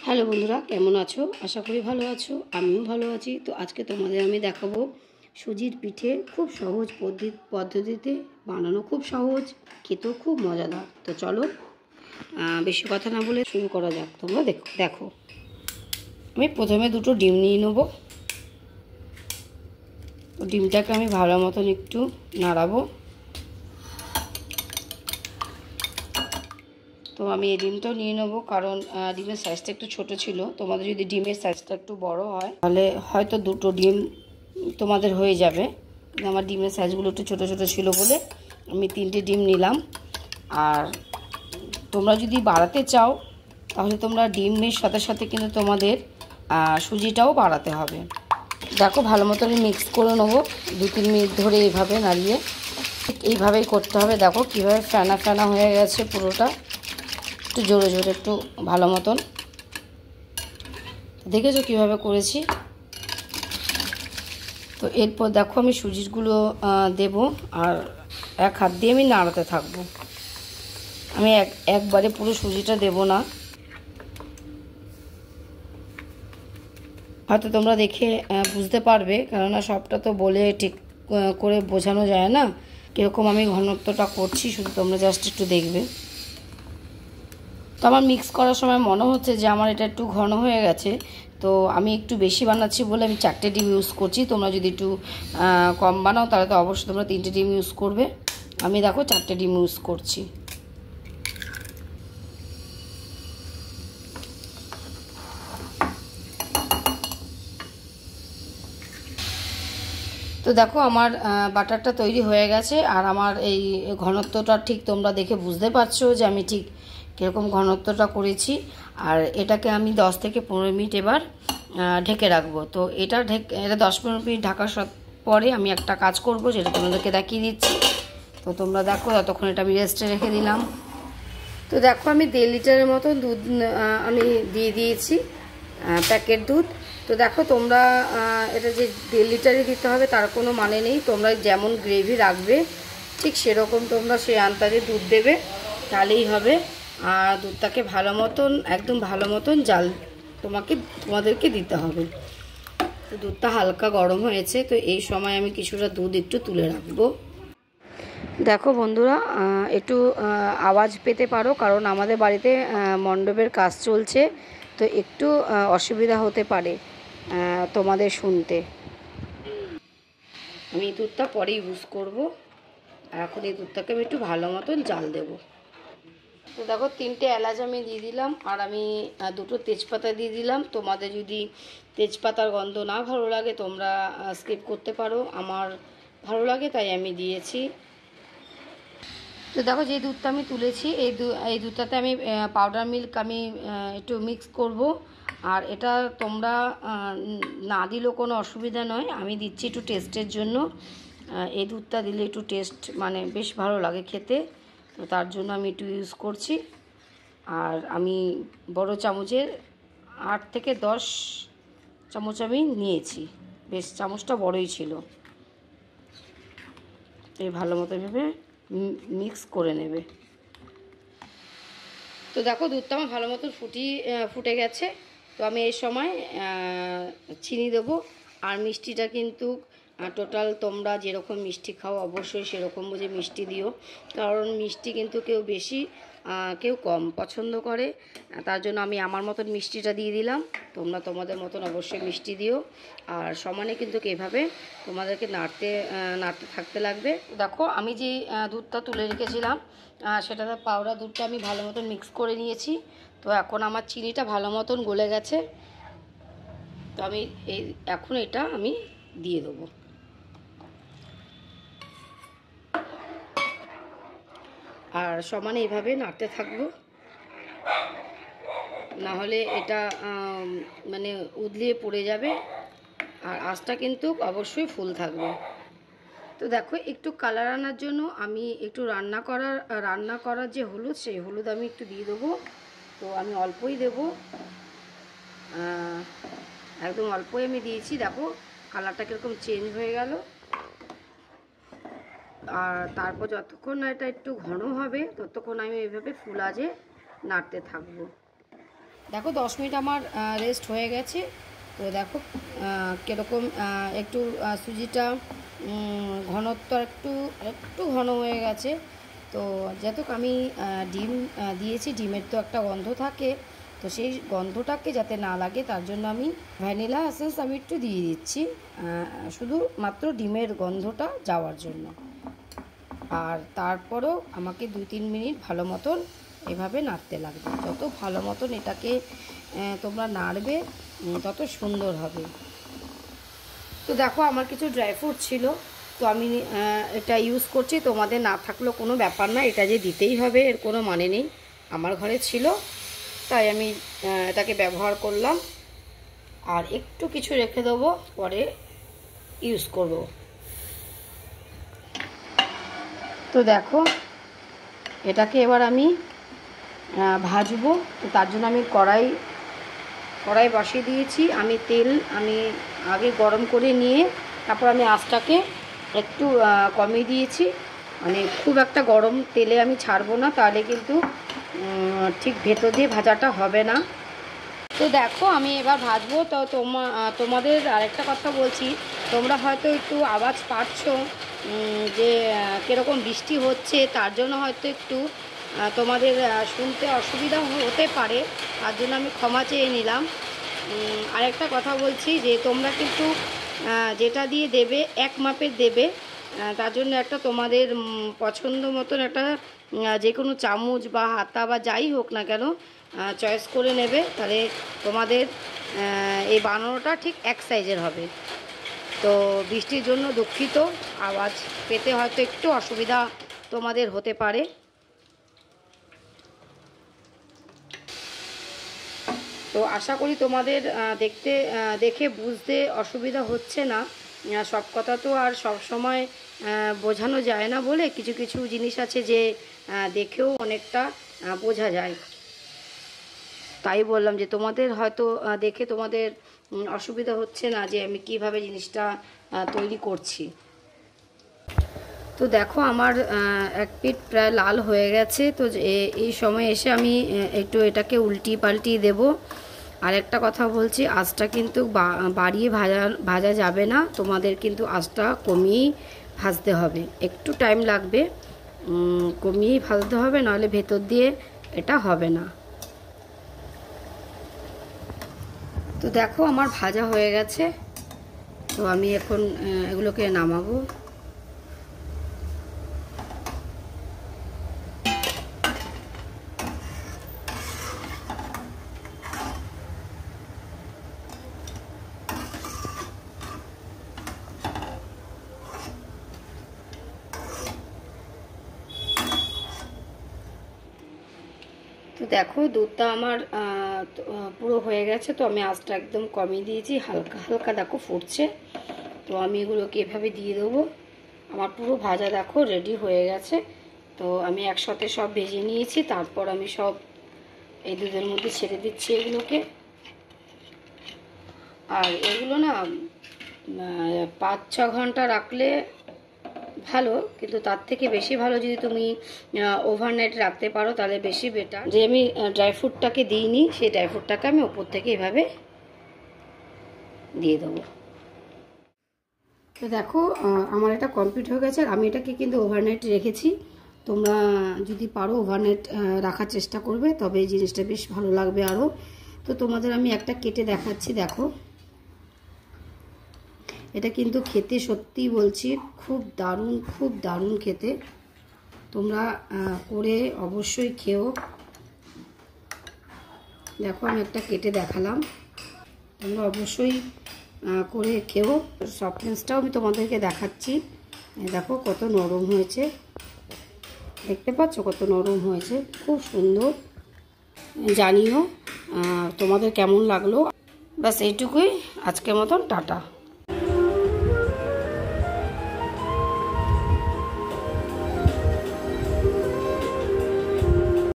Hello বন্ধুরা, কেমন আছো? আশা করি ভালো আছো। আমিও ভালো আছি। তো আজকে তোমাদের আমি দেখাবো সুজির পিঠে খুব সহজ পদ্ধতিতে বানানো, খুব সহজ, খেতেও খুব মজাদার। তো চলো বেশি কথা না বলে শুরু করা যাক। তোমরা দেখো আমি প্রথমে দুটো ডিম নিয়ে নেবো। তো ডিমটাকে আমি ভালো মতন একটু নাড়াবো। তো আমি এই ডিমটাও নিয়ে নেবো, কারণ ডিমের সাইজটা একটু ছোট ছিল। তোমাদের যদি ডিমের সাইজটা একটু বড় হয় তাহলে হয়তো দুটো ডিম তোমাদের হয়ে যাবে। কিন্তু আমার ডিমের সাইজগুলো একটু ছোট ছোট ছিল বলে আমি 3টে ডিম নিলাম। আর তোমরা যদি বাড়াতে চাও তাহলে তোমরা ডিমের সাথে সাথে কিন্তু তোমাদের সুজিটাও বাড়াতে হবে। দেখো ভালো মতন মিক্স করে নেবো 2-3 মিনিট ধরে এইভাবে নাড়িয়ে। এইভাবেই করতে হবে। দেখো কীভাবে ফেনা ফেনা হয়ে গেছে পুরোটা, একটু জোরে জোরে, একটু ভালো মতন। দেখেছো কীভাবে করেছি? তো এরপর দেখো আমি সুজিগুলো দেব, আর এক হাত দিয়ে আমি নাড়াতে থাকবো। আমি একবারে পুরো সুজিটা দেব না। হয়তো তোমরা দেখে বুঝতে পারবে, কেননা সবটা তো বলে ঠিক করে বোঝানো যায় না কীরকম আমি ঘনত্বটা করছি। শুধু তোমরা জাস্ট একটু দেখবে। তো আমার মিক্স করার সময় মনে হচ্ছে যে আমার এটা একটু ঘন হয়ে গেছে। তো আমি একটু বেশি বানাচ্ছি বলে আমি 4টে ডিম ইউজ করছি। তোমরা যদি একটু কম বানাও তাহলে তো অবশ্যই তোমরা 3টে ডিম ইউজ করবে। আমি দেখো 4টে ডিম ইউজ করছি। তো দেখো আমার বাটারটা তৈরি হয়ে গেছে। আর আমার এই ঘনত্বটা ঠিক তোমরা দেখে বুঝতে পারছো যে আমি ঠিক কীরকম ঘনত্বটা করেছি। আর এটাকে আমি 10 থেকে 15 মিনিট এবার ঢেকে রাখবো। তো এটা 10-15 মিনিট ঢাকার পরে আমি একটা কাজ করব, যেটা তোমাদেরকে দেখিয়ে দিচ্ছি। তো তোমরা দেখো, ততক্ষণ এটা আমি রেস্টে রেখে দিলাম। তো দেখো আমি 1.5 লিটারের মতো দুধ আমি দিয়ে দিয়েছি, প্যাকেট দুধ। তো দেখো তোমরা এটা যে 1.5 লিটারই দিতে হবে তার কোনো মানে নেই। তোমরা যেমন গ্রেভি রাখবে ঠিক সেরকম তোমরা সেই আন্দাজে দুধ দেবে, তাহলেই হবে। আর দুধটাকে ভালো মতন, একদম ভালো মতন জাল তোমাদেরকে দিতে হবে। তো দুধটা হালকা গরম হয়েছে। তো এই সময় আমি কিছুটা দুধ একটু তুলে রাখবো। দেখো বন্ধুরা, একটু আওয়াজ পেতে পারো, কারণ আমাদের বাড়িতে মণ্ডপের কাজ চলছে। তো একটু অসুবিধা হতে পারে তোমাদের শুনতে। আমি এই দুধটা পরে ইউজ করব। এখন এই দুধটাকে আমি একটু ভালো মতন জাল দেব। তো দেখো 3টে এলাচ আমি দিয়ে দিলাম, আর আমি 2টো তেজপাতা দিয়ে দিলাম। তোমাদের যদি তেজপাতার গন্ধ না ভালো লাগে তোমরা স্কিপ করতে পারো। আমার ভালো লাগে তাই আমি দিয়েছি। তো দেখো যে দুধটা আমি তুলেছি এই দুধটাতে আমি পাউডার মিল্ক আমি একটু মিক্স করব। আর এটা তোমরা না দিলেও কোনো অসুবিধা নয়, আমি দিচ্ছি একটু টেস্টের জন্য। এই দুধটা দিলে একটু টেস্ট মানে বেশ ভালো লাগে খেতে। তো তার জন্য আমি একটু ইউজ করছি। আর আমি বড় চামচের 8 থেকে 10 চামচ আমি নিয়েছি। বেশ চামচটা বড়ই ছিল। এই ভালো মতো ভেবে মিক্স করে নেবে। তো দেখো দুধটা আমার ভালো মতন ফুটে গেছে। তো আমি এই সময় চিনি দেবো। আর মিষ্টিটা কিন্তু টোটাল তোমরা যেরকম মিষ্টি খাও অবশ্যই সেরকম বুঝে মিষ্টি দিও, কারণ মিষ্টি কিন্তু কেউ বেশি কেউ কম পছন্দ করে। তার জন্য আমি আমার মতন মিষ্টিটা দিয়ে দিলাম। তোমরা তোমাদের মতন অবশ্যই মিষ্টি দিও। আর সমানে কিন্তু এভাবে তোমাদেরকে নাড়তে থাকতে লাগবে। দেখো আমি যে দুধটা তুলে রেখেছিলাম সেটাতে পাউডার দুধটা আমি ভালো মতন মিক্স করে নিয়েছি। তো এখন আমার চিনিটা ভালো মতন গলে গেছে। তো আমি এখন এটা আমি দিয়ে দেবো। আর সমানে এভাবে নাড়তে থাকবো, না হলে এটা মানে উদলিয়ে পড়ে যাবে। আর আঁচটা কিন্তু অবশ্যই ফুল থাকবে। তো দেখো একটু কালার আনার জন্য আমি একটু রান্না করার যে হলুদ, সেই হলুদ আমি একটু দিয়ে দেবো। তো আমি অল্পই দেবো, একদম অল্পই আমি দিয়েছি। দেখো কালারটা কীরকম চেঞ্জ হয়ে গেল। আর তারপর যতক্ষণ না এটা একটু ঘন হবে ততক্ষণ আমি এইভাবে ফুল আঁচে নাড়তে থাকবো। দেখো 10 মিনিট আমার রেস্ট হয়ে গেছে। তো দেখো কীরকম একটু সুজিটা ঘনত্ব একটু একটু ঘন হয়ে গেছে। তো যেহেতু আমি ডিম দিয়েছি, ডিমের তো একটা গন্ধ থাকে, তো সেই গন্ধটাকে যাতে না লাগে তার জন্য আমি ভ্যানিলা এসেন্স আমি একটু দিয়ে দিচ্ছি, শুধু মাত্র ডিমের গন্ধটা যাওয়ার জন্য। আর তারপরেও আমাকে 2-3 মিনিট ভালো মতন এভাবে নাড়তে লাগবে। যত ভালো মতন এটাকে তোমরা নাড়বে তত সুন্দর হবে। তো দেখো আমার কিছু ড্রাই ফ্রুট ছিল, তো আমি এটা ইউজ করছি। তোমাদের না থাকলেও কোনো ব্যাপার না, এটা যে দিতেই হবে এর কোনো মানে নেই। আমার ঘরে ছিল তাই আমি এটাকে ব্যবহার করলাম। আর একটু কিছু রেখে দেবো, পরে ইউজ করব। তো দেখো এটাকে এবার আমি ভাজবো। তো তার জন্য আমি কড়াই বসিয়ে দিয়েছি। আমি তেল আগে গরম করে নিয়ে তারপর আমি আঁচটাকে একটু কমিয়ে দিয়েছি। মানে খুব একটা গরম তেলে আমি ছাড়বো না, তাহলে কিন্তু ঠিক ভেতর দিয়ে ভাজাটা হবে না। তো দেখো আমি এবার ভাজবো। তো তোমাদের আরেকটা কথা বলছি, তোমরা হয়তো একটু আওয়াজ পাচ্ছ যে কীরকম বৃষ্টি হচ্ছে, তার জন্য হয়তো একটু তোমাদের শুনতে অসুবিধা হতে পারে, তার জন্য আমি ক্ষমা চেয়ে নিলাম। আরেকটা কথা বলছি যে তোমরা কিন্তু যেটা দিয়ে দেবে এক মাপের দেবে, তার জন্য একটা তোমাদের পছন্দ মতন একটা যে কোনো চামচ বা হাতা বা যাই হোক না কেন চয়েস করে নেবে, তাহলে তোমাদের এই বানানোটা ঠিক এক সাইজের হবে। তো বৃষ্টির জন্য দুঃখিত, আওয়াজ পেতে হয়তো একটু অসুবিধা তোমাদের হতে পারে। তো আশা করি তোমাদের দেখে বুঝতে অসুবিধা হচ্ছে না। সব কথা তো আর সব সময় বোঝানো যায় না বলে কিছু কিছু জিনিস আছে যে দেখেও অনেকটা বোঝা যায়। তাই বললাম যে তোমাদের হয়তো দেখে তোমাদের অসুবিধা হচ্ছে না যে আমি কিভাবে জিনিসটা তৈরি করছি। তো দেখো আমার এক পিঠ প্রায় লাল হয়ে গেছে। তো এই সময় এসে আমি একটু এটাকে উল্টি পাল্টি দেব। আর একটা কথা বলছি, আঁচটা কিন্তু বাড়িয়ে ভাজা যাবে না, তোমাদের কিন্তু আঁচটা কমিয়েই ভাজতে হবে। একটু টাইম লাগবে, কমিয়েই ভাজতে হবে, নাহলে ভেতর দিয়ে এটা হবে না। তো দেখো আমার ভাজা হয়ে গেছে। তো আমি এখন এগুলোকে নামাবো। তো দেখো দুধটা আমার পুরো হয়ে গেছে। তো আমি আঁচটা একদম কমিয়ে দিয়েছি, হালকা হালকা দেখো ফুটছে। তো আমি এগুলোকে এভাবে দিয়ে দেবো। আমার পুরো ভাজা দেখো রেডি হয়ে গেছে। তো আমি একসাথে সব ভেজে নিয়েছি, তারপর আমি সব এই দুধের মধ্যে ছেড়ে দিচ্ছি এগুলোকে। আর এগুলো না 5-6 ঘন্টা রাখলে ভালো, কিন্তু তার থেকে বেশি ভালো যদি তুমি ওভারনাইট রাখতে পারো তাহলে বেশি বেটার। যে আমি ড্রাই ফ্রুটটাকে দিইনি, সেই ড্রাই ফ্রুটটাকে আমি ওপর থেকে এভাবে দিয়ে দেবো। তো দেখো আমার এটা কমপ্লিট হয়ে গেছে। আর আমি এটাকে কিন্তু ওভারনাইট রেখেছি। তোমরা যদি পারো ওভারনাইট রাখার চেষ্টা করবে, তবে এই জিনিসটা বেশ ভালো লাগবে আরও। তো তোমাদের আমি একটা কেটে দেখাচ্ছি। দেখো এটা কিন্তু খেতে সত্যি বলছি খুব দারুণ খেতে। তোমরা করে অবশ্যই খেও। দেখো আমি একটা কেটে দেখালাম, তোমরা অবশ্যই করে খেও। সফটনেসটাও আমি তোমাদেরকে দেখাচ্ছি। দেখো কত নরম হয়েছে, দেখতে পাচ্ছ কত নরম হয়েছে, খুব সুন্দর। জানিও তোমাদের কেমন লাগলো। ব্যাস এইটুকুই, আজকের মতন টাটা।